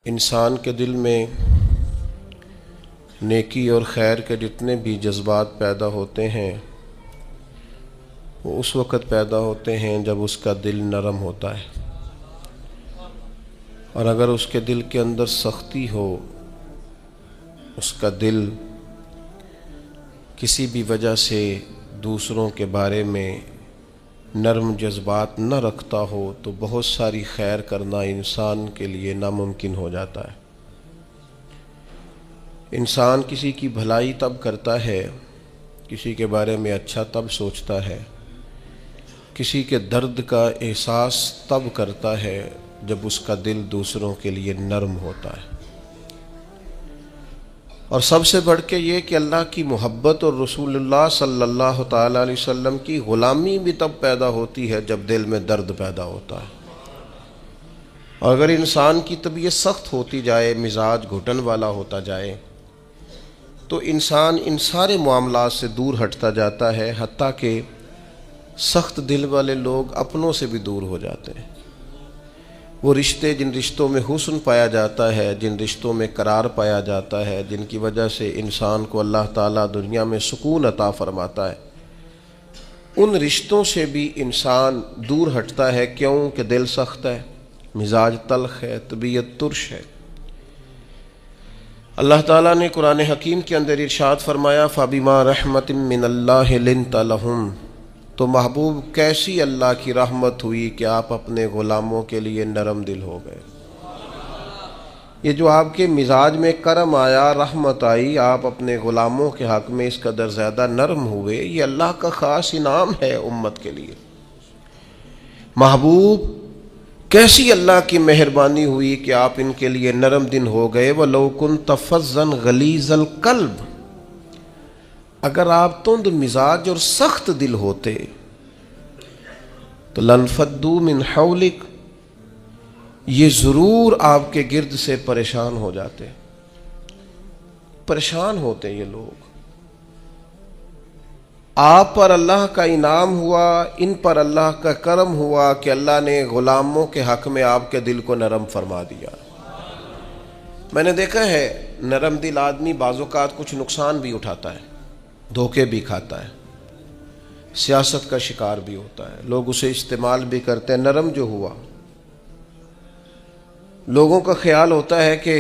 انسان کے دل میں نیکی اور خیر کے جتنے بھی جذبات پیدا ہوتے ہیں وہ اس وقت پیدا ہوتے ہیں جب اس کا دل نرم ہوتا ہے، اور اگر اس کے دل کے اندر سختی ہو، اس کا دل کسی بھی وجہ سے دوسروں کے بارے میں نرم جذبات نہ رکھتا ہو تو بہت ساری خیر کرنا انسان کے لیے ناممکن ہو جاتا ہے۔ انسان کسی کی بھلائی تب کرتا ہے، کسی کے بارے میں اچھا تب سوچتا ہے، کسی کے درد کا احساس تب کرتا ہے جب اس کا دل دوسروں کے لیے نرم ہوتا ہے۔ اور سب سے بڑھ کے یہ کہ اللہ کی محبت اور رسول اللہ صلی اللہ تعالیٰ علیہ وسلم کی غلامی بھی تب پیدا ہوتی ہے جب دل میں درد پیدا ہوتا ہے۔ اور اگر انسان کی طبیعت سخت ہوتی جائے، مزاج گھٹن والا ہوتا جائے، تو انسان ان سارے معاملات سے دور ہٹتا جاتا ہے، حتیٰ کہ سخت دل والے لوگ اپنوں سے بھی دور ہو جاتے ہیں۔ وہ رشتے، جن رشتوں میں حسن پایا جاتا ہے، جن رشتوں میں قرار پایا جاتا ہے، جن کی وجہ سے انسان کو اللہ تعالیٰ دنیا میں سکون عطا فرماتا ہے، ان رشتوں سے بھی انسان دور ہٹتا ہے۔ کیوں کہ دل سخت ہے، مزاج تلخ ہے، طبیعت ترش ہے۔ اللہ تعالیٰ نے قرآن حکیم کے اندر ارشاد فرمایا فَبِمَا رَحْمَةٍ مِّنَ اللَّهِ لِنْتَ لَهُمْ، تو محبوب کیسی اللہ کی رحمت ہوئی کہ آپ اپنے غلاموں کے لیے نرم دل ہو گئے۔ یہ جو آپ کے مزاج میں کرم آیا، رحمت آئی، آپ اپنے غلاموں کے حق میں اس قدر زیادہ نرم ہوئے، یہ اللہ کا خاص انعام ہے امت کے لیے۔ محبوب کیسی اللہ کی مہربانی ہوئی کہ آپ ان کے لیے نرم دل ہو گئے۔ وَلَوْ كُنْتَ فَظًّا غَلِيظَ الْقَلْبِ، اگر آپ تند مزاج اور سخت دل ہوتے تو لَانفَضُّوا مِنْ حَوْلِكَ، یہ ضرور آپ کے گرد سے پریشان ہو جاتے، پریشان ہوتے یہ لوگ۔ آپ پر اللہ کا انعام ہوا، ان پر اللہ کا کرم ہوا کہ اللہ نے غلاموں کے حق میں آپ کے دل کو نرم فرما دیا۔ میں نے دیکھا ہے نرم دل آدمی بعض اوقات کچھ نقصان بھی اٹھاتا ہے، دھوکے بھی کھاتا ہے، سیاست کا شکار بھی ہوتا ہے، لوگ اسے استعمال بھی کرتے ہیں۔ نرم جو ہوا، لوگوں کا خیال ہوتا ہے کہ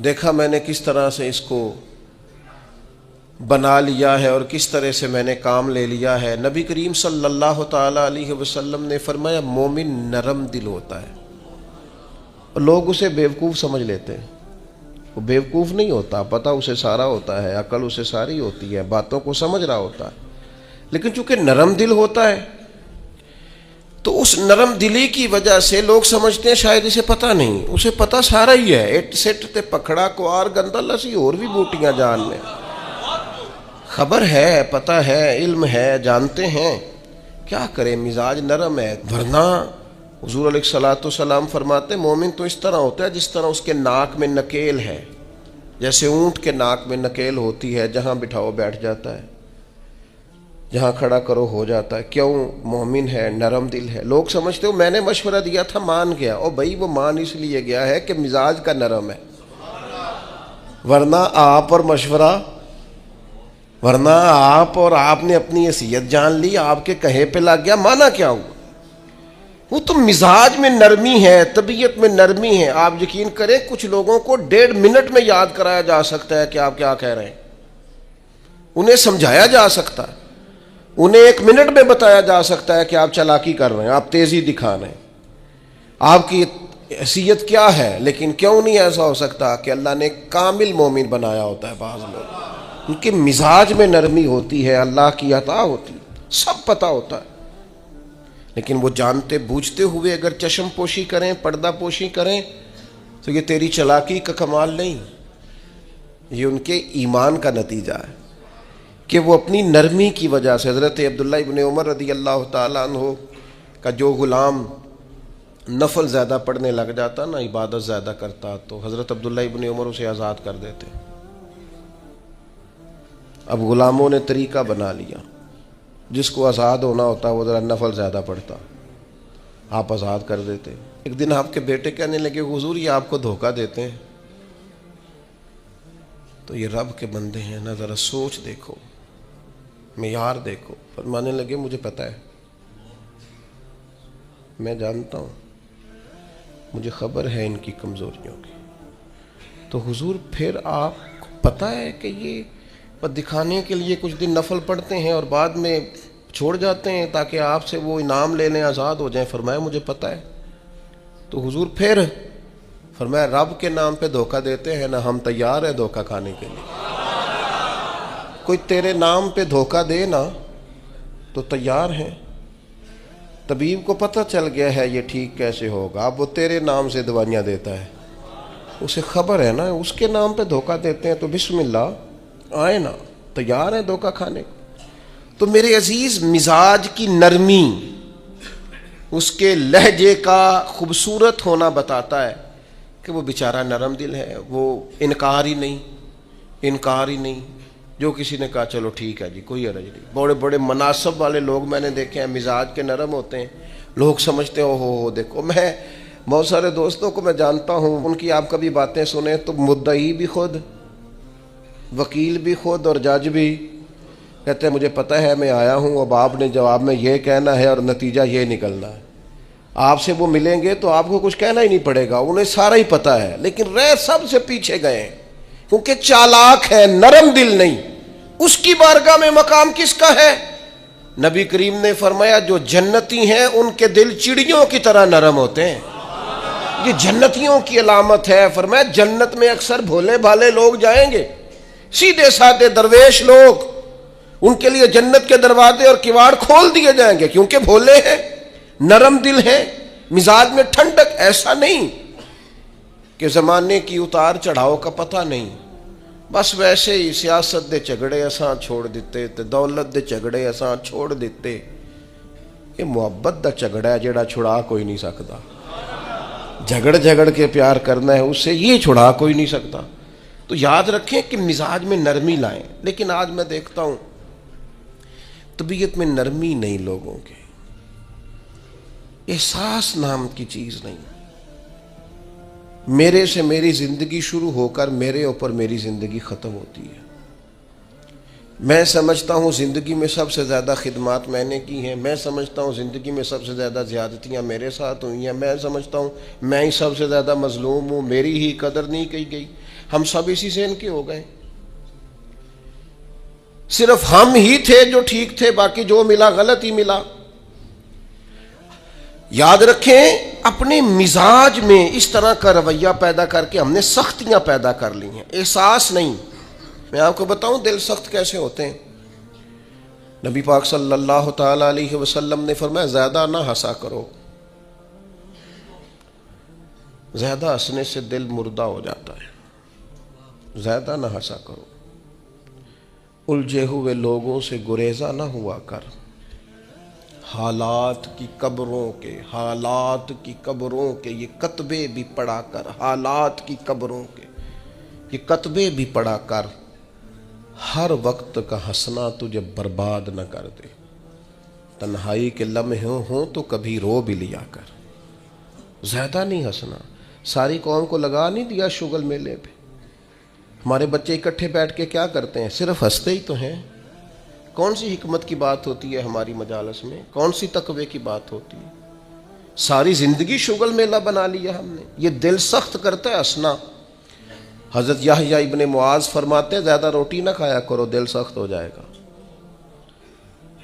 دیکھا میں نے کس طرح سے اس کو بنا لیا ہے اور کس طرح سے میں نے کام لے لیا ہے۔ نبی کریم صلی اللہ تعالیٰ علیہ وسلم نے فرمایا مومن نرم دل ہوتا ہے، اور لوگ اسے بیوقوف سمجھ لیتے ہیں۔ وہ بیوقوف نہیں ہوتا، پتہ اسے سارا ہوتا ہے، عقل اسے ساری ہوتی ہے، باتوں کو سمجھ رہا ہوتا ہے، لیکن چونکہ نرم دل ہوتا ہے تو اس نرم دلی کی وجہ سے لوگ سمجھتے ہیں شاید اسے پتہ نہیں، اسے پتہ سارا ہی ہے۔ اٹ سٹ تے پکھڑا کو آر گندا لسی اور بھی بوٹیاں جان میں، خبر ہے، پتہ ہے، علم ہے، جانتے ہیں، کیا کریں، مزاج نرم ہے۔ ورنہ حضور علیہ الصلوۃ والسلام فرماتے مومن تو اس طرح ہوتا ہے جس طرح اس کے ناک میں نکیل ہے، جیسے اونٹ کے ناک میں نکیل ہوتی ہے، جہاں بٹھاؤ بیٹھ جاتا ہے، جہاں کھڑا کرو ہو جاتا ہے۔ کیوں؟ مومن ہے، نرم دل ہے۔ لوگ سمجھتے ہو میں نے مشورہ دیا تھا مان گیا، اور بھائی وہ مان اس لیے گیا ہے کہ مزاج کا نرم ہے، ورنہ آپ اور مشورہ، ورنہ آپ اور آپ نے اپنی حیثیت جان لی، آپ کے کہے پہ لگ گیا، مانا کیا ہوا؟ وہ تو مزاج میں نرمی ہے، طبیعت میں نرمی ہے۔ آپ یقین کریں کچھ لوگوں کو 1.5 منٹ میں یاد کرایا جا سکتا ہے کہ آپ کیا کہہ رہے ہیں، انہیں سمجھایا جا سکتا ہے، انہیں 1 منٹ میں بتایا جا سکتا ہے کہ آپ چالاکی کر رہے ہیں، آپ تیزی دکھا رہے ہیں، آپ کی حیثیت کیا ہے۔ لیکن کیوں نہیں ایسا ہو سکتا کہ اللہ نے کامل مومن بنایا ہوتا ہے؟ بعض لوگ ان کے مزاج میں نرمی ہوتی ہے، اللہ کی عطا ہوتی ہے، سب پتہ ہوتا ہے، لیکن وہ جانتے بوجھتے ہوئے اگر چشم پوشی کریں، پردہ پوشی کریں تو یہ تیری چالاکی کا کمال نہیں، یہ ان کے ایمان کا نتیجہ ہے کہ وہ اپنی نرمی کی وجہ سے۔ حضرت عبداللہ ابن عمر رضی اللہ تعالیٰ عنہ کا جو غلام نفل زیادہ پڑھنے لگ جاتا نا، عبادت زیادہ کرتا، تو حضرت عبداللہ ابن عمر اسے آزاد کر دیتے۔ اب غلاموں نے طریقہ بنا لیا، جس کو آزاد ہونا ہوتا وہ ذرا نفل زیادہ پڑھتا، آپ آزاد کر دیتے۔ ایک دن آپ کے بیٹے کہنے لگے حضور یہ آپ کو دھوکہ دیتے ہیں، تو یہ رب کے بندے ہیں نا، ذرا سوچ دیکھو، معیار دیکھو۔ فرمانے لگے مجھے پتہ ہے، میں جانتا ہوں، مجھے خبر ہے ان کی کمزوریوں کی۔ تو حضور پھر آپ کو پتہ ہے کہ یہ دکھانے کے لیے کچھ دن نفل پڑھتے ہیں اور بعد میں چھوڑ جاتے ہیں تاکہ آپ سے وہ انعام لے لیں، آزاد ہو جائیں؟ فرمایا مجھے پتہ ہے۔ تو حضور پھر فرمایا رب کے نام پہ دھوکہ دیتے ہیں نا، ہم تیار ہیں دھوکہ کھانے کے لیے۔ کوئی تیرے نام پہ دھوکہ دے نا تو تیار ہیں۔ طبیب کو پتہ چل گیا ہے یہ ٹھیک کیسے ہوگا، اب وہ تیرے نام سے دوائیاں دیتا ہے، اسے خبر ہے نا اس کے نام پہ دھوکہ دیتے ہیں، تو بسم اللہ آئے نا، تیار ہیں دھوکہ کھانے کو۔ تو میرے عزیز، مزاج کی نرمی، اس کے لہجے کا خوبصورت ہونا بتاتا ہے کہ وہ بیچارہ نرم دل ہے، وہ انکار ہی نہیں۔ جو کسی نے کہا چلو ٹھیک ہے جی، کوئی حرج نہیں۔ بڑے بڑے مناصب والے لوگ میں نے دیکھے ہیں، مزاج کے نرم ہوتے ہیں، لوگ سمجھتے ہیں ہو دیکھو۔ میں بہت سارے دوستوں کو میں جانتا ہوں، ان کی آپ کبھی باتیں سنیں تو مدعی بھی خود، وکیل بھی خود اور جج بھی، کہتے ہیں مجھے پتہ ہے میں آیا ہوں، اب آپ نے جواب میں یہ کہنا ہے اور نتیجہ یہ نکلنا ہے۔ آپ سے وہ ملیں گے تو آپ کو کچھ کہنا ہی نہیں پڑے گا، انہیں سارا ہی پتہ ہے، لیکن رہ سب سے پیچھے گئے ہیں کیونکہ چالاک ہے، نرم دل نہیں۔ اس کی بارگاہ میں مقام کس کا ہے؟ نبی کریم نے فرمایا جو جنتی ہیں ان کے دل چڑیوں کی طرح نرم ہوتے ہیں، یہ جنتیوں کی علامت ہے۔ فرمایا جنت میں اکثر بھولے بھالے لوگ جائیں گے، سیدھے سادے درویش لوگ، ان کے لیے جنت کے دروازے اور کواڑ کھول دیے جائیں گے کیونکہ بھولے ہیں، نرم دل ہیں، مزاج میں ٹھنڈک۔ ایسا نہیں کہ زمانے کی اتار چڑھاؤ کا پتہ نہیں، بس ویسے ہی سیاست دے جھگڑے اساں چھوڑ دیتے تے دولت دے جھگڑے اساں چھوڑ دیتے۔ یہ محبت دا جھگڑا ہے جڑا چھڑا کوئی نہیں سکتا، جھگڑ کے پیار کرنا ہے اس سے، یہ چھڑا کوئی نہیں سکتا۔ تو یاد رکھیں کہ مزاج میں نرمی لائیں۔ لیکن آج میں دیکھتا ہوں طبیعت میں نرمی نہیں لوگوں کے، احساس نام کی چیز نہیں۔ میرے سے میری زندگی شروع ہو کر میرے اوپر میری زندگی ختم ہوتی ہے۔ میں سمجھتا ہوں زندگی میں سب سے زیادہ خدمات میں نے کی ہیں، میں سمجھتا ہوں زندگی میں سب سے زیادہ زیادتیاں میرے ساتھ ہوئی ہیں، میں سمجھتا ہوں میں ہی سب سے زیادہ مظلوم ہوں، میری ہی قدر نہیں کی گئی۔ ہم سب اسی سے ان کے ہو گئے، صرف ہم ہی تھے جو ٹھیک تھے، باقی جو ملا غلط ہی ملا۔ یاد رکھیں اپنے مزاج میں اس طرح کا رویہ پیدا کر کے ہم نے سختیاں پیدا کر لی ہیں، احساس نہیں۔ میں آپ کو بتاؤں دل سخت کیسے ہوتے ہیں۔ نبی پاک صلی اللہ تعالی علیہ وسلم نے فرمایا زیادہ نہ ہنسا کرو، زیادہ ہنسنے سے دل مردہ ہو جاتا ہے، زیادہ نہ ہنسا کرو۔ الجھے ہوئے لوگوں سے گریزہ نہ ہوا کر، حالات کی قبروں کے یہ کتبے بھی پڑھا کر، حالات کی قبروں کے یہ کتبے بھی پڑھا کر، ہر وقت کا ہنسنا تجھے برباد نہ کر دے۔ تنہائی کے لمحے ہوں تو کبھی رو بھی لیا کر، زیادہ نہیں ہنسنا۔ ساری قوم کو لگا نہیں دیا شغل میلے پہ، ہمارے بچے اکٹھے بیٹھ کے کیا کرتے ہیں؟ صرف ہنستے ہی تو ہیں۔ کون سی حکمت کی بات ہوتی ہے ہماری مجالس میں؟ کون سی تقوی کی بات ہوتی ہے؟ ساری زندگی شغل میلہ بنا لیا ہم نے۔ یہ دل سخت کرتا ہے ہنسنا۔ حضرت یحییٰ ابن معاذ فرماتے ہیں زیادہ روٹی نہ کھایا کرو، دل سخت ہو جائے گا،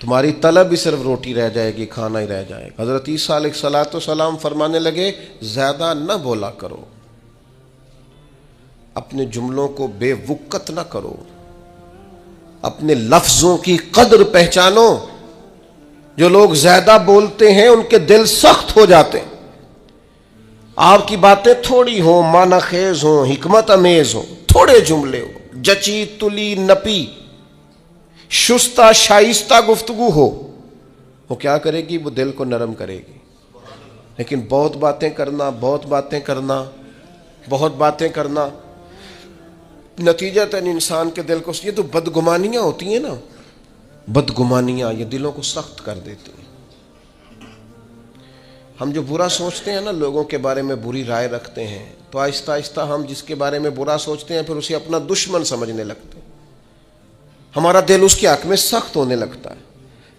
تمہاری طلب بھی صرف روٹی رہ جائے گی، کھانا ہی رہ جائے گا۔ حضرت عیسیٰ علیہ السلام فرمانے لگے زیادہ نہ بولا کرو، اپنے جملوں کو بے وقت نہ کرو، اپنے لفظوں کی قدر پہچانو۔ جو لوگ زیادہ بولتے ہیں ان کے دل سخت ہو جاتے ہیں۔ آپ کی باتیں تھوڑی ہوں، معنی خیز ہوں، حکمت امیز ہوں، تھوڑے جملے ہوں، جچی تلی نپی شستہ شائستہ گفتگو ہو، وہ کیا کرے گی؟ وہ دل کو نرم کرے گی۔ لیکن بہت باتیں کرنا نتیجتاً انسان کے دل کو، یہ تو بدگمانیاں ہوتی ہیں نا، بدگمانیاں یہ دلوں کو سخت کر دیتی ہیں۔ ہم جو برا سوچتے ہیں نا، لوگوں کے بارے میں بری رائے رکھتے ہیں، تو آہستہ آہستہ ہم جس کے بارے میں برا سوچتے ہیں پھر اسے اپنا دشمن سمجھنے لگتے ہیں، ہمارا دل اس کے حق میں سخت ہونے لگتا ہے،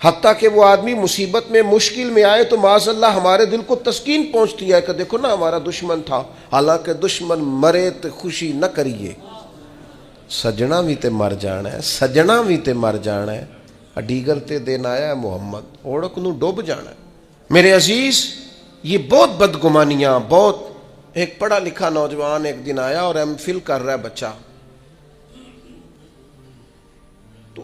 حتیٰ کہ وہ آدمی مصیبت میں مشکل میں آئے تو معاذ اللہ ہمارے دل کو تسکین پہنچتی ہے کہ دیکھو نا ہمارا دشمن تھا، حالانکہ دشمن مرے تو خوشی نہ کریے، سجنا بھی تے مر جانا ہے، سجنا بھی تے مر جانا ہے، اڈیگر تے دین آیا ہے محمد، اوڑک نو ڈوب جانا ہے۔ میرے عزیز، یہ بہت بدگمانیاں، بہت ایک پڑھا لکھا نوجوان ایک دن آیا اور ایم فل کر رہا ہے بچہ، تو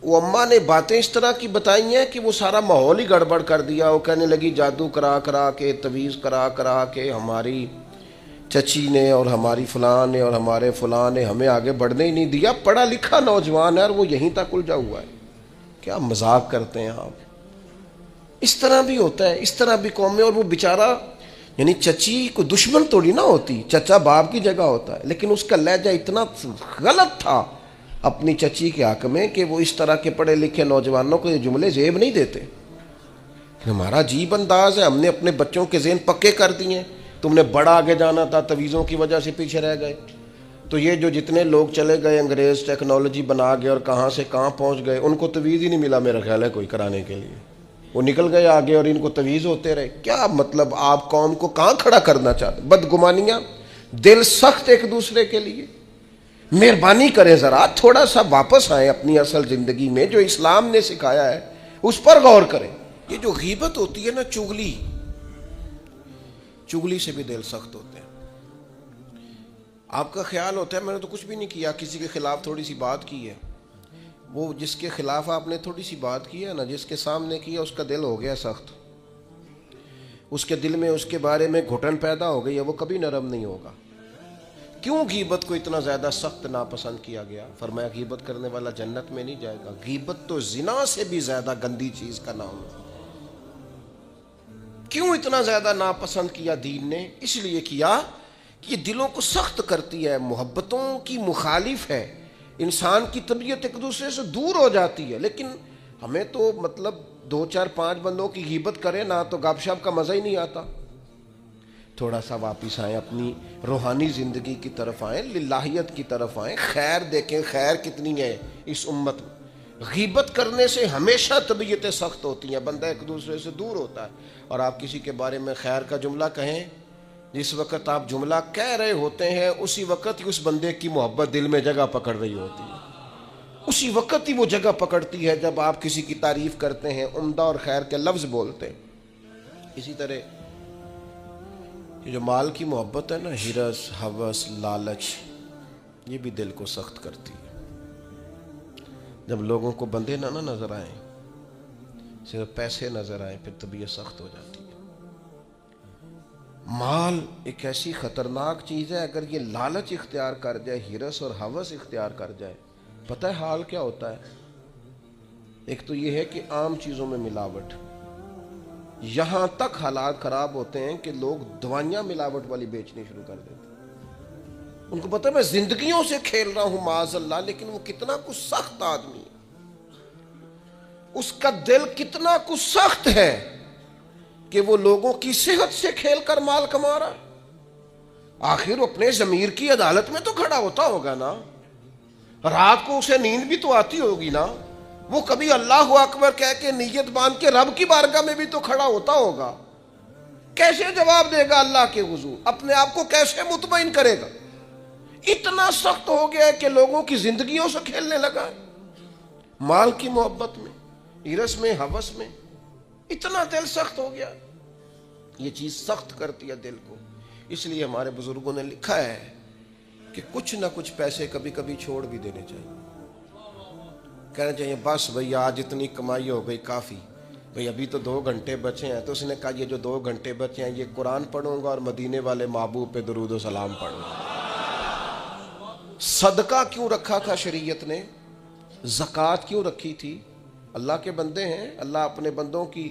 وہ اماں نے باتیں اس طرح کی بتائی ہیں کہ وہ سارا ماحول ہی گڑبڑ کر دیا۔ وہ کہنے لگی جادو کرا کرا کے، تویز کرا کرا کے ہماری چچی نے اور ہماری فلاں نے اور ہمارے فلاں نے ہمیں آگے بڑھنے ہی نہیں دیا۔ پڑھا لکھا نوجوان ہے اور وہ یہیں تک الجھا ہوا ہے۔ کیا مذاق کرتے ہیں آپ؟ اس طرح بھی ہوتا ہے، اس طرح بھی قوم میں۔ اور وہ بیچارہ، یعنی چچی کو دشمن توڑی نہ ہوتی، چچا باپ کی جگہ ہوتا ہے، لیکن اس کا لہجہ اتنا غلط تھا اپنی چچی کے حق میں کہ وہ اس طرح کے پڑھے لکھے نوجوانوں کو یہ جملے زیب نہیں دیتے۔ ہمارا عجیب انداز ہے، ہم نے اپنے بچوں کے ذہن پکے کر دیے، تم نے بڑا آگے جانا تھا، تویزوں کی وجہ سے پیچھے رہ گئے۔ تو یہ جو جتنے لوگ چلے گئے انگریز ٹیکنالوجی بنا گئے اور کہاں سے کہاں پہنچ گئے، ان کو تویز ہی نہیں ملا میرا خیال ہے کوئی کرانے کے لیے، وہ نکل گئے آگے اور ان کو تویز ہوتے رہے۔ کیا مطلب، آپ قوم کو کہاں کھڑا کرنا چاہتے؟ بدگمانیاں، دل سخت ایک دوسرے کے لیے۔ مہربانی کریں ذرا تھوڑا سا واپس آئیں اپنی اصل زندگی میں، جو اسلام نے سکھایا ہے اس پر غور کریں۔ یہ جو غیبت ہوتی ہے نا، چگلی سے بھی دل سخت ہوتے ہیں۔ آپ کا خیال ہوتا ہے میں نے تو کچھ بھی نہیں کیا، کسی کے خلاف تھوڑی سی بات کی ہے، وہ جس کے خلاف آپ نے تھوڑی سی بات کی ہے نا، جس کے سامنے کیا اس کا دل ہو گیا سخت، اس کے دل میں اس کے بارے میں گھٹن پیدا ہو گئی ہے، وہ کبھی نرم نہیں ہوگا۔ کیوں غیبت کو اتنا زیادہ سخت ناپسند کیا گیا؟ فرمایا غیبت کرنے والا جنت میں نہیں جائے گا۔ غیبت تو زنا سے بھی زیادہ گندی چیز کا نام ہے۔ کیوں اتنا زیادہ ناپسند کیا دین نے؟ اس لیے کیا کہ یہ دلوں کو سخت کرتی ہے، محبتوں کی مخالف ہے، انسان کی طبیعت ایک دوسرے سے دور ہو جاتی ہے۔ لیکن ہمیں تو مطلب 2 4 5 بندوں کی غیبت کریں نا تو گپ شپ کا مزہ ہی نہیں آتا۔ تھوڑا سا واپس آئیں، اپنی روحانی زندگی کی طرف آئیں، للہیت کی طرف آئیں، خیر دیکھیں، خیر کتنی ہے اس امت میں۔ غیبت کرنے سے ہمیشہ طبیعتیں سخت ہوتی ہیں، بندہ ایک دوسرے سے دور ہوتا ہے۔ اور آپ کسی کے بارے میں خیر کا جملہ کہیں، جس وقت آپ جملہ کہہ رہے ہوتے ہیں اسی وقت ہی اس بندے کی محبت دل میں جگہ پکڑ رہی ہوتی ہے، اسی وقت ہی وہ جگہ پکڑتی ہے جب آپ کسی کی تعریف کرتے ہیں، عمدہ اور خیر کے لفظ بولتے ہیں۔ اسی طرح یہ جو مال کی محبت ہے نا، ہرس، ہوس، لالچ، یہ بھی دل کو سخت کرتی ہے۔ جب لوگوں کو بندے نہ نظر آئیں، صرف پیسے نظر آئیں، پھر طبیعت سخت ہو جاتی ہے۔ مال ایک ایسی خطرناک چیز ہے، اگر یہ لالچ اختیار کر جائے، ہرس اور ہوس اختیار کر جائے، پتہ ہے حال کیا ہوتا ہے؟ ایک تو یہ ہے کہ عام چیزوں میں ملاوٹ، یہاں تک حالات خراب ہوتے ہیں کہ لوگ دوائیاں ملاوٹ والی بیچنی شروع کر دیتے ہیں۔ ان کو پتہ ہے میں زندگیوں سے کھیل رہا ہوں معاذ اللہ، لیکن وہ کتنا کچھ سخت آدمی ہے، اس کا دل کتنا کچھ سخت ہے کہ وہ لوگوں کی صحت سے کھیل کر مال کما رہا ہے۔ آخر وہ اپنے ضمیر کی عدالت میں تو کھڑا ہوتا ہوگا نا، رات کو اسے نیند بھی تو آتی ہوگی نا، وہ کبھی اللہ اکبر کہہ کے نیت باندھ کے رب کی بارگاہ میں بھی تو کھڑا ہوتا ہوگا۔ کیسے جواب دے گا اللہ کے حضور؟ اپنے آپ کو کیسے مطمئن کرے گا؟ اتنا سخت ہو گیا ہے کہ لوگوں کی زندگیوں سے کھیلنے لگا ہے، مال کی محبت میں، ہرس میں، ہوس میں، اتنا دل سخت ہو گیا۔ یہ چیز سخت کرتی ہے دل کو۔ اس لیے ہمارے بزرگوں نے لکھا ہے کہ کچھ نہ کچھ پیسے کبھی کبھی چھوڑ بھی دینے چاہیے، کہنا چاہیے بس بھئی آج اتنی کمائی ہو گئی کافی، بھئی ابھی تو 2 گھنٹے بچے ہیں، تو اس نے کہا یہ جو 2 گھنٹے بچے ہیں یہ قرآن پڑھوں گا اور مدینے والے محبوب پہ درود و سلام پڑھوں گا۔ صدقہ کیوں رکھا تھا شریعت نے؟ زکوٰۃ کیوں رکھی تھی؟ اللہ کے بندے ہیں، اللہ اپنے بندوں کی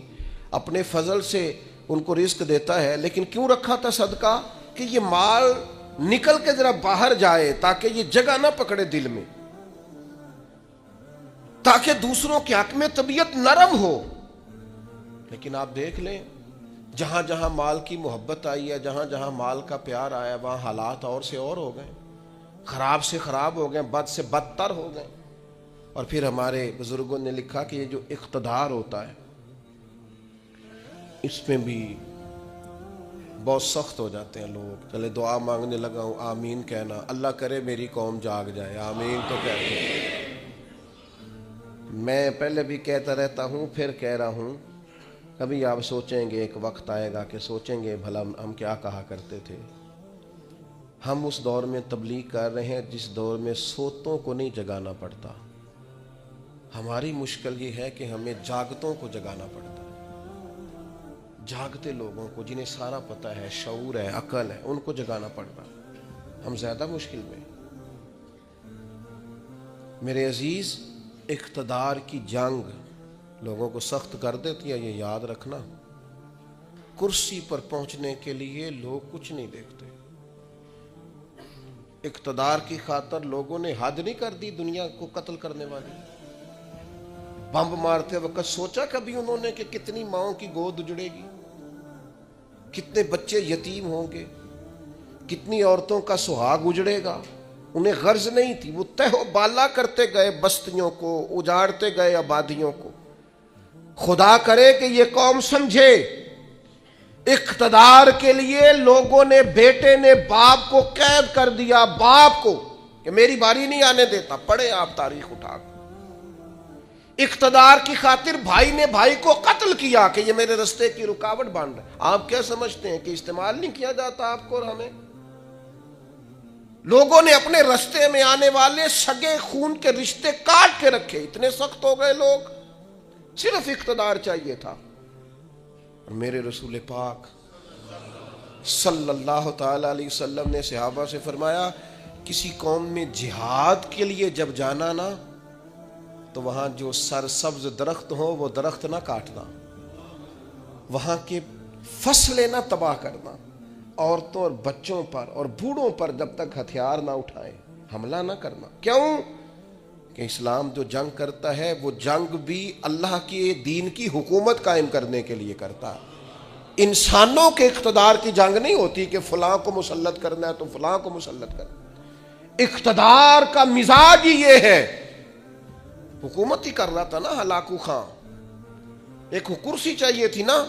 اپنے فضل سے ان کو رزق دیتا ہے، لیکن کیوں رکھا تھا صدقہ؟ کہ یہ مال نکل کے ذرا باہر جائے تاکہ یہ جگہ نہ پکڑے دل میں، تاکہ دوسروں کے حق میں طبیعت نرم ہو۔ لیکن آپ دیکھ لیں جہاں جہاں مال کی محبت آئی ہے، جہاں جہاں مال کا پیار آیا، وہاں حالات اور سے اور ہو گئے، خراب سے خراب ہو گئے، بد سے بدتر ہو گئے۔ اور پھر ہمارے بزرگوں نے لکھا کہ یہ جو اقتدار ہوتا ہے اس میں بھی بہت سخت ہو جاتے ہیں لوگ۔ چلے دعا مانگنے لگا ہوں، آمین کہنا، اللہ کرے میری قوم جاگ جائے، آمین تو کہتے ہیں۔ میں پہلے بھی کہتا رہتا ہوں، پھر کہہ رہا ہوں، کبھی آپ سوچیں گے، ایک وقت آئے گا کہ سوچیں گے بھلا ہم کیا کہا کرتے تھے۔ ہم اس دور میں تبلیغ کر رہے ہیں جس دور میں سوتوں کو نہیں جگانا پڑتا۔ ہماری مشکل یہ ہے کہ ہمیں جاگتوں کو جگانا پڑتا ہے۔ جاگتے لوگوں کو جنہیں سارا پتہ ہے، شعور ہے، عقل ہے، ان کو جگانا پڑتا ہے۔ ہم زیادہ مشکل میں۔ میرے عزیز، اقتدار کی جنگ لوگوں کو سخت کر دیتی ہے، یہ یاد رکھنا۔ کرسی پر پہنچنے کے لیے لوگ کچھ نہیں دیکھتے۔ اقتدار کی خاطر لوگوں نے حد نہیں کر دی دنیا کو قتل کرنے والی۔ بم مارتے وقت سوچا کبھی انہوں نے کہ کتنی ماؤں کی گود اجڑے گی، کتنے بچے یتیم ہوں گے، کتنی عورتوں کا سہاگ اجڑے گا؟ انہیں غرض نہیں تھی، وہ تہ و بالا کرتے گئے بستیوں کو، اجاڑتے گئے آبادیوں کو۔ خدا کرے کہ یہ قوم سمجھے، اقتدار کے لیے لوگوں نے، بیٹے نے باپ کو قید کر دیا، باپ کو، کہ میری باری نہیں آنے دیتا۔ پڑھے آپ تاریخ اٹھا کر۔ اقتدار کی خاطر بھائی نے بھائی کو قتل کیا کہ یہ میرے رستے کی رکاوٹ بن رہا ہے۔ آپ کیا سمجھتے ہیں کہ استعمال نہیں کیا جاتا آپ کو اور ہمیں؟ لوگوں نے اپنے رستے میں آنے والے سگے خون کے رشتے کاٹ کے رکھے، اتنے سخت ہو گئے لوگ، صرف اقتدار چاہیے تھا۔ اور میرے رسول پاک صلی اللہ تعالی علیہ وسلم نے صحابہ سے فرمایا، کسی قوم میں جہاد کے لیے جب جانا نا تو وہاں جو سرسبز درخت ہو وہ درخت نہ کاٹنا، وہاں کے فصلیں نہ تباہ کرنا، عورتوں اور بچوں پر اور بوڑھوں پر جب تک ہتھیار نہ اٹھائیں حملہ نہ کرنا۔ کیوں؟ کہ اسلام جو جنگ کرتا ہے وہ جنگ بھی اللہ کے دین کی حکومت قائم کرنے کے لیے کرتا ہے۔ انسانوں کے اقتدار کی جنگ نہیں ہوتی کہ فلاں کو مسلط کرنا ہے تو فلاں کو مسلط کرنا۔ اقتدار کا مزاج ہی یہ ہے۔ حکومت ہی کر رہا تھا نا ہلاکو خان، ایک کرسی چاہیے تھی نا،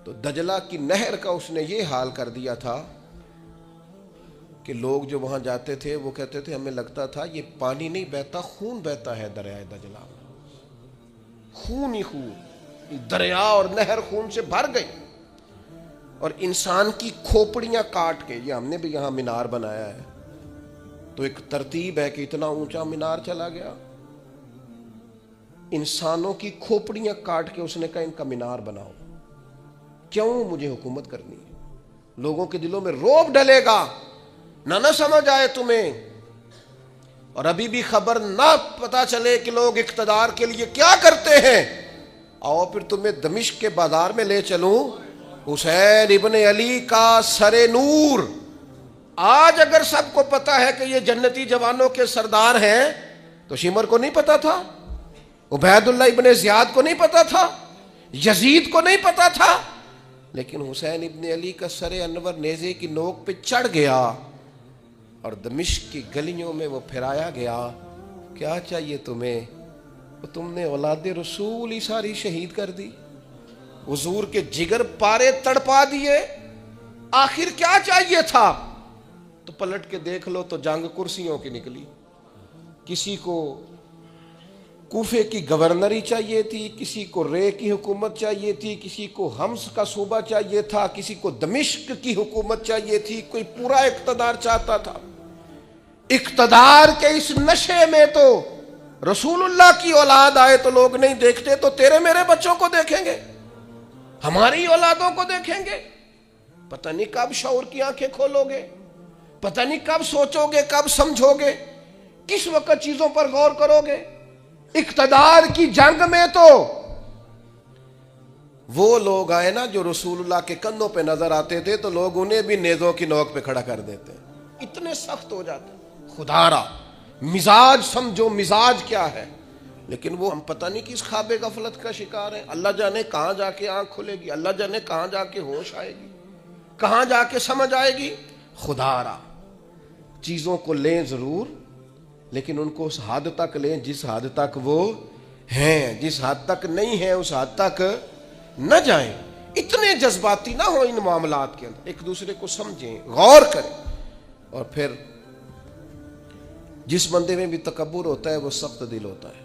تو دجلہ کی نہر کا اس نے یہ حال کر دیا تھا کہ لوگ جو وہاں جاتے تھے وہ کہتے تھے ہمیں لگتا تھا یہ پانی نہیں بہتا، خون بہتا ہے دریائے دجلہ، خون ہی خون، دریا اور نہر خون سے بھر گئی۔ اور انسان کی کھوپڑیاں کاٹ کے، یہ ہم نے بھی یہاں مینار بنایا ہے، تو ایک ترتیب ہے کہ اتنا اونچا مینار چلا گیا، انسانوں کی کھوپڑیاں کاٹ کے اس نے کہا ان کا مینار بناؤ۔ کیوں؟ مجھے حکومت کرنی ہے۔ لوگوں کے دلوں میں رعب ڈلے گا، نہ سمجھ آئے تمہیں، اور ابھی بھی خبر نہ پتا چلے کہ لوگ اقتدار کے لیے کیا کرتے ہیں۔ آؤ پھر تمہیں دمشق کے بازار میں لے چلوں، حسین ابن علی کا سر نور۔ آج اگر سب کو پتا ہے کہ یہ جنتی جوانوں کے سردار ہیں تو شمر کو نہیں پتا تھا، عبید اللہ ابن زیاد کو نہیں پتا تھا، یزید کو نہیں پتا تھا، لیکن حسین ابن علی کا سر انور نیزے کی نوک پہ چڑھ گیا اور دمشق کی گلیوں میں وہ پھرایا گیا۔ کیا چاہیے تمہیں؟ تم نے اولاد رسول ہی ساری شہید کر دی، حضور کے جگر پارے تڑپا دیے، آخر کیا چاہیے تھا؟ تو پلٹ کے دیکھ لو تو جنگ کرسیوں کی نکلی۔ کسی کو کوفے کی گورنری چاہیے تھی، کسی کو رے کی حکومت چاہیے تھی، کسی کو حمص کا صوبہ چاہیے تھا، کسی کو دمشق کی حکومت چاہیے تھی، کوئی پورا اقتدار چاہتا تھا۔ اقتدار کے اس نشے میں تو رسول اللہ کی اولاد آئے تو لوگ نہیں دیکھتے، تو تیرے میرے بچوں کو دیکھیں گے، ہماری اولادوں کو دیکھیں گے۔ پتہ نہیں کب شعور کی آنکھیں کھولو گے، پتہ نہیں کب سوچو گے، کب سمجھو گے، کس وقت چیزوں پر غور کرو گے۔ اقتدار کی جنگ میں تو وہ لوگ آئے نا جو رسول اللہ کے کندھوں پہ نظر آتے تھے تو لوگ انہیں بھی نیزوں کی نوک پہ کھڑا کر دیتے، اتنے سخت ہو جاتے۔ خدا را مزاج سمجھو، مزاج کیا ہے۔ لیکن وہ ہم پتہ نہیں کس خواب غفلت کا شکار ہیں. اللہ جانے کہاں جا کے آنکھ کھلے گی, اللہ جانے کہاں جا کے ہوش آئے گی, کہاں جا کے سمجھ آئے گی. خدا را چیزوں کو لیں ضرور, لیکن ان کو اس حد تک لیں جس حد تک وہ ہیں, جس حد تک نہیں ہیں اس حد تک نہ جائیں. اتنے جذباتی نہ ہو ان معاملات کے اندر, ایک دوسرے کو سمجھیں, غور کریں. اور پھر جس بندے میں بھی تکبر ہوتا ہے وہ سخت دل ہوتا ہے,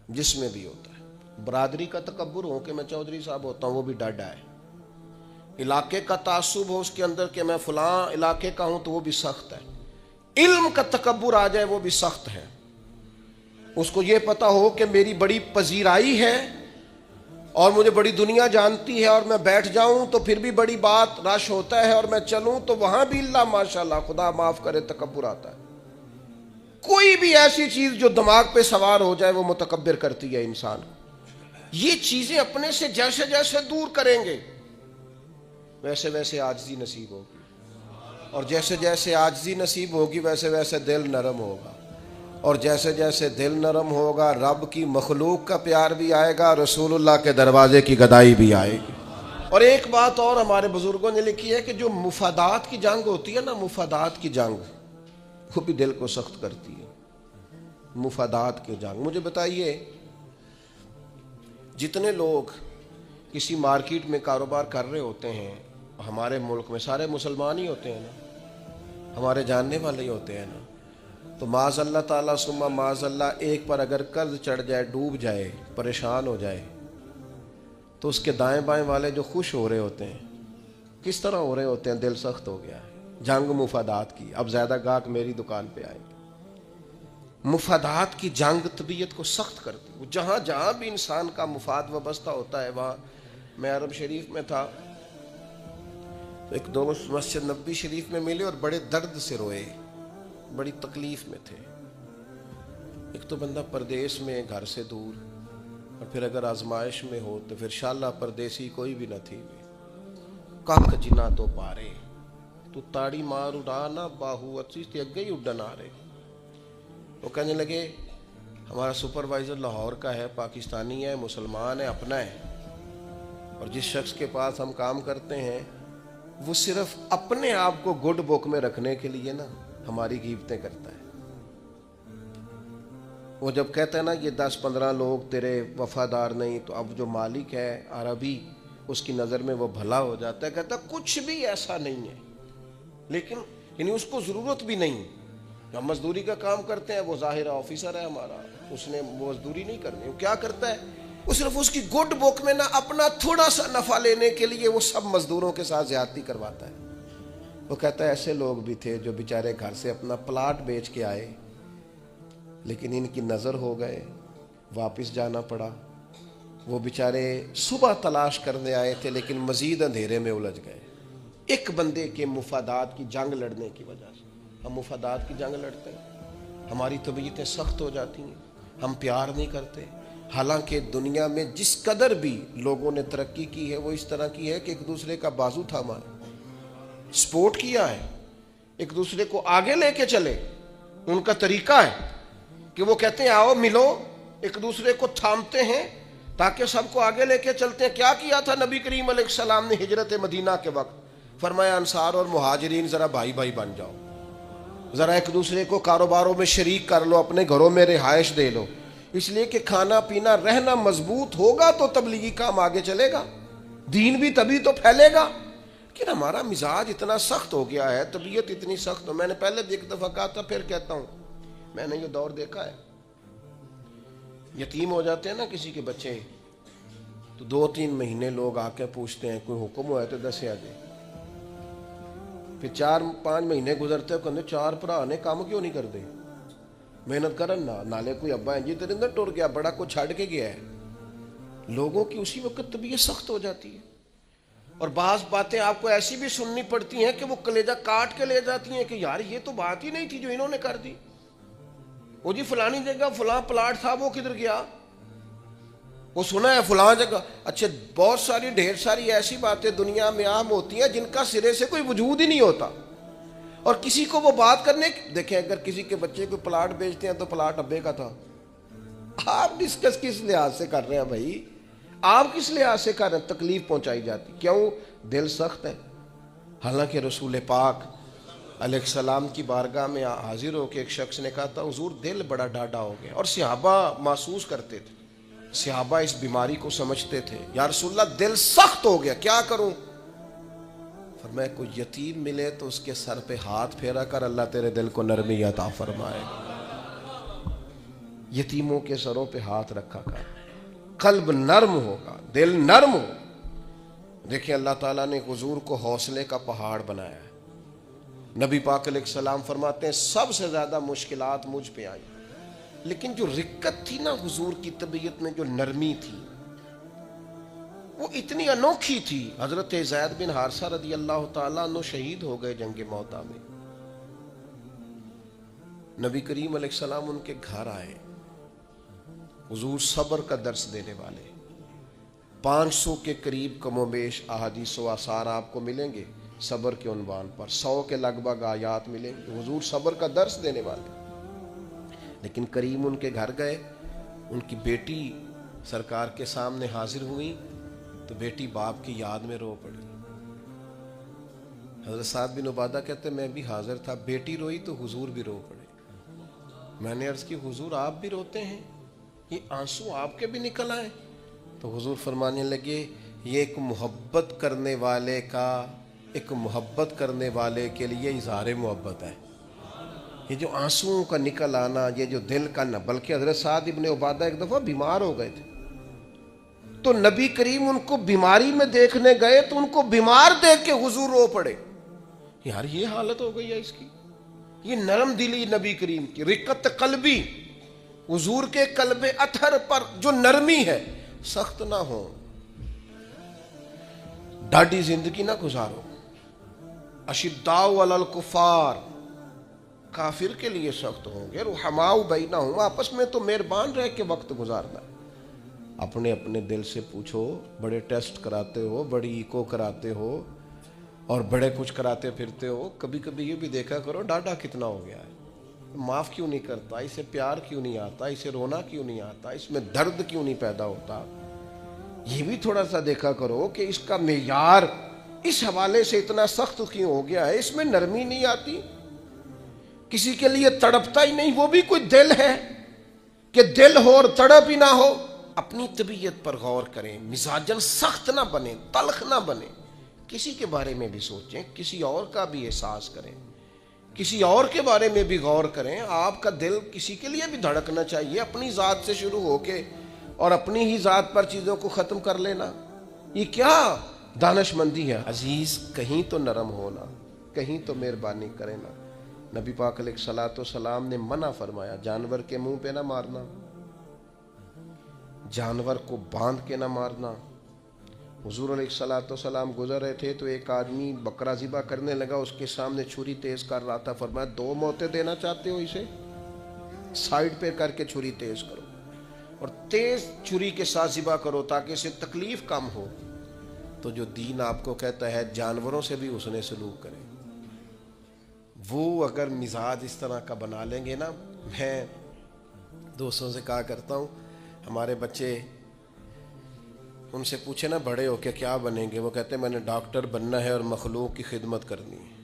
جس میں بھی ہوتا ہے. برادری کا تکبر ہو کہ میں چودھری صاحب ہوتا ہوں وہ بھی ڈاڈا ہے. علاقے کا تعصب ہو اس کے اندر کہ میں فلاں علاقے کا ہوں تو وہ بھی سخت ہے. علم کا تکبر آ جائے وہ بھی سخت ہے. اس کو یہ پتا ہو کہ میری بڑی پذیرائی ہے اور مجھے بڑی دنیا جانتی ہے, اور میں بیٹھ جاؤں تو پھر بھی بڑی بات رش ہوتا ہے, اور میں چلوں تو وہاں بھی اللہ ماشاءاللہ خدا معاف کرے تکبر آتا ہے. کوئی بھی ایسی چیز جو دماغ پہ سوار ہو جائے وہ متکبر کرتی ہے انسان کو. یہ چیزیں اپنے سے جیسے جیسے دور کریں گے ویسے ویسے عاجزی نصیب ہوگی, اور جیسے جیسے عاجزی نصیب ہوگی ویسے ویسے دل نرم ہوگا, اور جیسے جیسے دل نرم ہوگا رب کی مخلوق کا پیار بھی آئے گا, رسول اللہ کے دروازے کی گدائی بھی آئے گی. اور ایک بات اور ہمارے بزرگوں نے لکھی ہے کہ جو مفادات کی جنگ ہوتی ہے نا, مفادات کی جنگ وہ بھی دل کو سخت کرتی ہے. مفادات کی جنگ. مجھے بتائیے جتنے لوگ کسی مارکیٹ میں کاروبار کر رہے ہوتے ہیں, ہمارے ملک میں سارے مسلمان ہی ہوتے ہیں نا, ہمارے جاننے والے ہی ہوتے ہیں نا, تو معاذ اللہ تعالیٰ ثم معاذ اللہ ایک پر اگر قرض چڑھ جائے, ڈوب جائے, پریشان ہو جائے, تو اس کے دائیں بائیں والے جو خوش ہو رہے ہوتے ہیں کس طرح ہو رہے ہوتے ہیں, دل سخت ہو گیا ہے. جنگ مفادات کی, اب زیادہ گاہک میری دکان پہ آئے. مفادات کی جنگ طبیعت کو سخت کرتی. جہاں جہاں بھی انسان کا مفاد وابستہ ہوتا ہے وہاں. میں عرب شریف میں تھا تو ایک دوست مسجد نبوی شریف میں ملے اور بڑے درد سے روئے, بڑی تکلیف میں تھے. ایک تو بندہ پردیس میں گھر سے دور, اور پھر اگر آزمائش میں ہو تو پھر شالا پردیسی کوئی بھی نہ تھی. کک جنا تو پارے تو تاڑی مار اڑانا باہو اچھی تھی اگے ہی اڈن آ رہے. وہ کہنے لگے ہمارا سپروائزر لاہور کا ہے, پاکستانی ہے, مسلمان ہے, اپنا ہے, اور جس شخص کے پاس ہم کام کرتے ہیں وہ صرف اپنے آپ کو گڈ بک میں رکھنے کے لیے نا ہماری غیبتیں کرتا ہے. وہ جب کہتا ہے نا یہ 10-15 لوگ تیرے وفادار نہیں, تو اب جو مالک ہے عربی اس کی نظر میں وہ بھلا ہو جاتا ہے. کہتا ہے کچھ بھی ایسا نہیں ہے, لیکن یعنی اس کو ضرورت بھی نہیں. ہم مزدوری کا کام کرتے ہیں, وہ ظاہر آفیسر ہے ہمارا, اس نے مزدوری نہیں کرنی. وہ کیا کرتا ہے, وہ صرف اس کی گڈ بک میں نا اپنا تھوڑا سا نفع لینے کے لیے وہ سب مزدوروں کے ساتھ زیادتی کرواتا ہے. وہ کہتا ہے ایسے لوگ بھی تھے جو بیچارے گھر سے اپنا پلاٹ بیچ کے آئے, لیکن ان کی نظر ہو گئے, واپس جانا پڑا. وہ بیچارے صبح تلاش کرنے آئے تھے لیکن مزید اندھیرے میں الجھ گئے, ایک بندے کے مفادات کی جنگ لڑنے کی وجہ سے. ہم مفادات کی جنگ لڑتے ہیں, ہماری طبیعتیں سخت ہو جاتی ہیں, ہم پیار نہیں کرتے. حالانکہ دنیا میں جس قدر بھی لوگوں نے ترقی کی ہے وہ اس طرح کی ہے کہ ایک دوسرے کا بازو تھاما ہے, سپورٹ کیا ہے, ایک دوسرے کو آگے لے کے چلے. ان کا طریقہ ہے کہ وہ کہتے ہیں آؤ ملو, ایک دوسرے کو تھامتے ہیں تاکہ سب کو آگے لے کے چلتے ہیں. کیا کیا تھا نبی کریم علیہ السلام نے ہجرت مدینہ کے وقت؟ فرمایا انصار اور مہاجرین ذرا بھائی بھائی بن جاؤ, ذرا ایک دوسرے کو کاروباروں میں شریک کر لو, اپنے گھروں میں رہائش دے لو, اس لیے کہ کھانا پینا رہنا مضبوط ہوگا تو تبلیغی کام آگے چلے گا, دین بھی تبھی تو پھیلے گا. لیکن ہمارا مزاج اتنا سخت ہو گیا ہے, طبیعت اتنی سخت ہو. میں نے پہلے بھی ایک دفعہ کہا تھا, پھر کہتا ہوں, میں نے یہ دور دیکھا ہے, یتیم ہو جاتے ہیں نا کسی کے بچے, تو 2-3 مہینے لوگ آ کے پوچھتے ہیں کوئی حکم ہوا ہے تو دسیا جائے. پھر 4-5 مہینے گزرتے ہیں, کہتے 4 بھرا نے کام کیوں نہیں کرتے, محنت کرن نہ نالے کوئی ابا ہے جی تیرے اندر ٹر گیا, بڑا کو چھڑ کے گیا ہے. لوگوں کی اسی وقت طبیعت سخت ہو جاتی ہے, اور بعض باتیں آپ کو ایسی بھی سننی پڑتی ہیں کہ وہ کلیجہ کاٹ کے لے جاتی ہیں کہ یار یہ تو بات ہی نہیں تھی جو انہوں نے کر دی. وہ جی فلانی جگہ فلاں پلاٹ تھا وہ کدھر گیا, وہ سنا ہے فلاں جگہ. اچھا بہت ساری ڈھیر ساری ایسی باتیں دنیا میں عام ہوتی ہیں جن کا سرے سے کوئی وجود ہی نہیں ہوتا, اور کسی کو وہ بات کرنے کی، دیکھیں اگر کسی کے بچے کو پلاٹ بیچتے ہیں تو پلاٹ ابے کا تھا، آپ ڈسکس کس لحاظ سے کر رہے ہیں بھائی؟ آپ کس لحاظ سے کر رہے ہیں؟ تکلیف پہنچائی جاتی، کیوں؟ دل سخت ہے۔ حالانکہ رسول پاک علیہ السلام کی بارگاہ میں حاضر ہو کے ایک شخص نے کہا تھا حضور دل بڑا ڈاڈا ہو گیا، اور صحابہ محسوس کرتے تھے، صحابہ اس بیماری کو سمجھتے تھے، یا رسول اللہ دل سخت ہو گیا، کیا کروں؟ فرمایا کوئی یتیم ملے تو اس کے سر پہ ہاتھ پھیرا کر، اللہ تیرے دل کو نرمی عطا فرمائے گا۔ یتیموں کے سروں پہ ہاتھ رکھا کر، قلب نرم ہوگا، دل نرم ہو۔ دیکھیں اللہ تعالیٰ نے حضور کو حوصلے کا پہاڑ بنایا ہے۔ نبی پاک علیہ السلام فرماتے ہیں سب سے زیادہ مشکلات مجھ پہ آئی، لیکن جو رقت تھی نا حضور کی طبیعت میں، جو نرمی تھی، وہ اتنی انوکھی تھی۔ حضرت زید بن حارثہ رضی اللہ تعالیٰ عنہ شہید ہو گئے جنگ موتا میں، نبی کریم علیہ السلام ان کے گھر آئے، حضور صبر کا درس دینے والے، 500 کے قریب کم و بیش احادیث و آثار آپ کو ملیں گے صبر کے عنوان پر، 100 کے لگ بھگ آیات ملیں گے، حضور صبر کا درس دینے والے۔ لیکن کریم ان کے گھر گئے، ان کی بیٹی سرکار کے سامنے حاضر ہوئی تو بیٹی باپ کی یاد میں رو پڑی۔ حضرت سعد بن عبادہ کہتے میں بھی حاضر تھا، بیٹی روئی تو حضور بھی رو پڑے۔ میں نے عرض کی حضور آپ بھی روتے ہیں؟ یہ آنسو آپ کے بھی نکل آئے؟ تو حضور فرمانے لگے یہ ایک محبت کرنے والے کے لیے اظہار محبت ہے۔ یہ جو آنسوؤں کا نکل آنا، یہ جو دل کا نہ، بلکہ حضرت سعد بن عبادہ ایک دفعہ بیمار ہو گئے تھے، تو نبی کریم ان کو بیماری میں دیکھنے گئے تو ان کو بیمار دیکھ کے حضور رو پڑے۔ یار یہ حالت ہو گئی ہے اس کی، یہ نرم دلی نبی کریم کی، رقت قلبی، حضور کے قلب اطہر پر جو نرمی ہے، سخت نہ ہو، ڈاڈی زندگی نہ گزارو۔ اشداء علی الکفار، کافر کے لیے سخت ہوں گے، رحماء بینہم، آپس میں تو مہربان رہ کے وقت گزارنا۔ اپنے اپنے دل سے پوچھو، بڑے ٹیسٹ کراتے ہو، بڑی ایکو کراتے ہو اور بڑے کچھ کراتے پھرتے ہو، کبھی کبھی یہ بھی دیکھا کرو ڈاڈا کتنا ہو گیا ہے، معاف کیوں نہیں کرتا، اسے پیار کیوں نہیں آتا، اسے رونا کیوں نہیں آتا، اس میں درد کیوں نہیں پیدا ہوتا۔ یہ بھی تھوڑا سا دیکھا کرو کہ اس کا معیار اس حوالے سے اتنا سخت کیوں ہو گیا ہے، اس میں نرمی نہیں آتی، کسی کے لیے تڑپتا ہی نہیں، وہ بھی کوئی دل ہے کہ دل ہو اور تڑپ ہی نہ ہو۔ اپنی طبیعت پر غور کریں، مزاجن سخت نہ بنے، تلخ نہ بنے، کسی کے بارے میں بھی سوچیں، کسی اور کا بھی احساس کریں، کسی اور کے بارے میں بھی غور کریں۔ آپ کا دل کسی کے لیے بھی دھڑکنا چاہیے، اپنی ذات سے شروع ہو کے اور اپنی ہی ذات پر چیزوں کو ختم کر لینا، یہ کیا دانش مندی ہے؟ عزیز کہیں تو نرم ہونا، کہیں تو مہربانی کرے نا۔ نبی پاک علیہ الصلوۃ والسلام نے منع فرمایا جانور کے منہ پہ نہ مارنا، جانور کو باندھ کے نہ مارنا۔ حضور علیہ الصلوۃ والسلام گزر رہے تھے تو ایک آدمی بکرا ذبح کرنے لگا، اس کے سامنے چھری تیز کر رہا تھا، فرمایا 2 موتیں دینا چاہتے ہو، اسے سائیڈ پہ کر کے چھری تیز کرو اور تیز چھری کے ساتھ ذبح کرو تاکہ اسے تکلیف کم ہو۔ تو جو دین آپ کو کہتا ہے جانوروں سے بھی حسن سلوک کریں، وہ اگر مزاج اس طرح کا بنا لیں گے نا، میں دوستوں سے کہا کرتا ہوں، ہمارے بچے ان سے پوچھے نا بڑے ہو کے کیا بنیں گے، وہ کہتے ہیں میں نے ڈاکٹر بننا ہے اور مخلوق کی خدمت کرنی ہے۔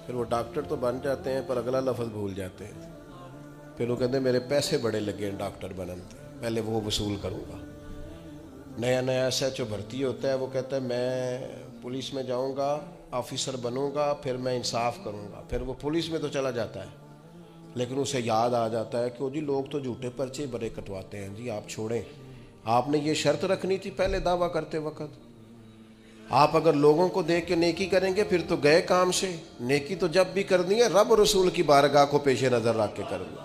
پھر وہ ڈاکٹر تو بن جاتے ہیں پر اگلا لفظ بھول جاتے ہیں، پھر وہ کہتے ہیں میرے پیسے بڑے لگے ہیں ڈاکٹر بنن، پہلے وہ وصول کروں گا۔ نیا ایس ایچ او بھرتی ہوتا ہے، وہ کہتا ہے میں پولیس میں جاؤں گا، آفیسر بنوں گا، پھر میں انصاف کروں گا، پھر وہ پولیس میں تو چلا جاتا ہے، لیکن اسے یاد آ جاتا ہے کہ وہ جی لوگ تو جھوٹے پرچے بڑے کٹواتے ہیں، جی آپ چھوڑیں، آپ نے یہ شرط رکھنی تھی پہلے دعویٰ کرتے وقت، آپ اگر لوگوں کو دیکھ کے نیکی کریں گے پھر تو گئے کام سے، نیکی تو جب بھی کرنی ہے رب رسول کی بارگاہ کو پیش نظر رکھ کے کرنی،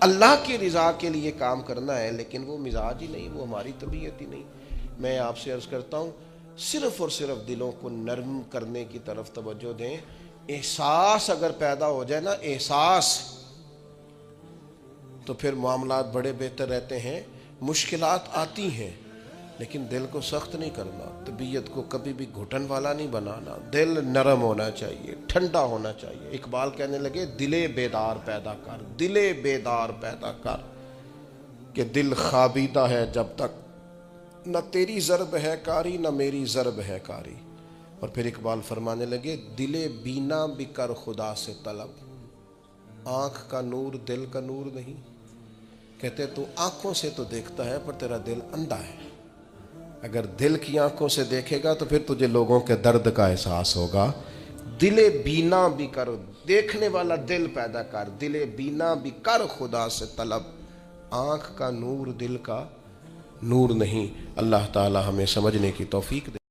اللہ کی رضا کے لیے کام کرنا ہے، لیکن وہ مزاج ہی نہیں، وہ ہماری طبیعت ہی نہیں۔ میں آپ سے عرض کرتا ہوں صرف اور صرف دلوں کو نرم کرنے کی طرف توجہ دیں، احساس اگر پیدا ہو جائے نا، احساس، تو پھر معاملات بڑے بہتر رہتے ہیں۔ مشکلات آتی ہیں لیکن دل کو سخت نہیں کرنا، طبیعت کو کبھی بھی گھٹن والا نہیں بنانا، دل نرم ہونا چاہیے، ٹھنڈا ہونا چاہیے۔ اقبال کہنے لگے دل بیدار پیدا کر، دل بیدار پیدا کر، کہ دل خوابیدہ ہے جب تک، نہ تیری ضرب ہے کاری نہ میری ضرب ہے کاری۔ اور پھر اقبال فرمانے لگے دل بینا بھی کر خدا سے طلب، آنکھ کا نور دل کا نور نہیں۔ کہتے تو آنکھوں سے تو دیکھتا ہے پر تیرا دل اندھا ہے، اگر دل کی آنکھوں سے دیکھے گا تو پھر تجھے لوگوں کے درد کا احساس ہوگا۔ دل بینا بھی کر، دیکھنے والا دل پیدا کر، دل بینا بھی کر خدا سے طلب، آنکھ کا نور دل کا نور نہیں۔ اللہ تعالی ہمیں سمجھنے کی توفیق دے۔